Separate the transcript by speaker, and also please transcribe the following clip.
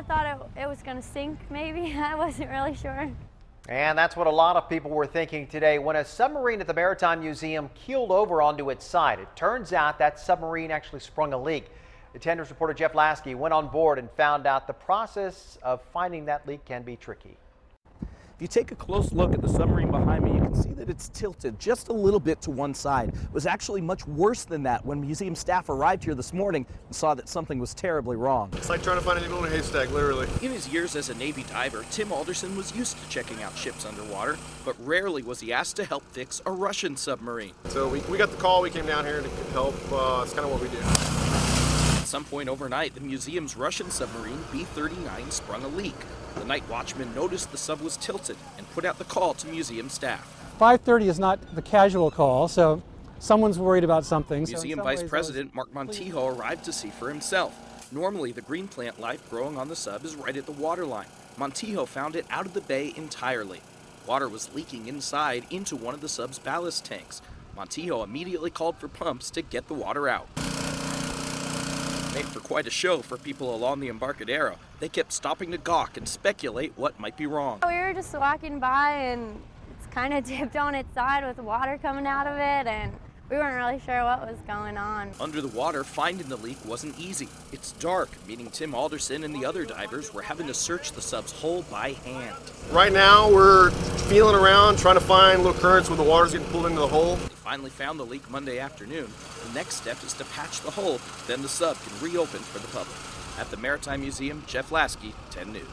Speaker 1: of thought it was going to sink, maybe. I wasn't really sure.
Speaker 2: And that's what a lot of people were thinking today when a submarine at the Maritime Museum keeled over onto its side. It turns out that submarine actually sprung a leak. The 10 News reporter Jeff Lasky went on board and found out the process of finding that leak can be tricky.
Speaker 3: If you take a close look at the submarine behind me, you can see that it's tilted just a little bit to one side. It was actually much worse than that when museum staff arrived here this morning and saw that something was terribly wrong.
Speaker 4: It's like trying to find a needle in a haystack, literally.
Speaker 3: In his years as a Navy diver, Tim Alderson was used to checking out ships underwater, but rarely was he asked to help fix a Russian submarine.
Speaker 4: So we got the call, we came down here to help. It's kind of what we do.
Speaker 3: At some point overnight, the museum's Russian submarine B-39 sprung a leak. The night watchman noticed the sub was tilted and put out the call to museum staff.
Speaker 5: 5:30 is not the casual call, so someone's worried about something.
Speaker 3: Museum Vice President Mark Montijo arrived to see for himself. Normally, the green plant life growing on the sub is right at the waterline. Montijo found it out of the bay entirely. Water was leaking inside into one of the sub's ballast tanks. Montijo immediately called for pumps to get the water out. Made for quite a show for people along the Embarcadero. They kept stopping to gawk and speculate what might be wrong.
Speaker 1: We were just walking by and it's kind of tipped on its side with water coming out of it, and we weren't really sure what was going on.
Speaker 3: Under the water, finding the leak wasn't easy. It's dark, meaning Tim Alderson and the other divers were having to search the sub's hull by hand.
Speaker 4: Right now, we're feeling around, trying to find little currents where the water's getting pulled into the hull.
Speaker 3: They finally found the leak Monday afternoon. The next step is to patch the hull, then the sub can reopen for the public. At the Maritime Museum, Jeff Lasky, 10 News.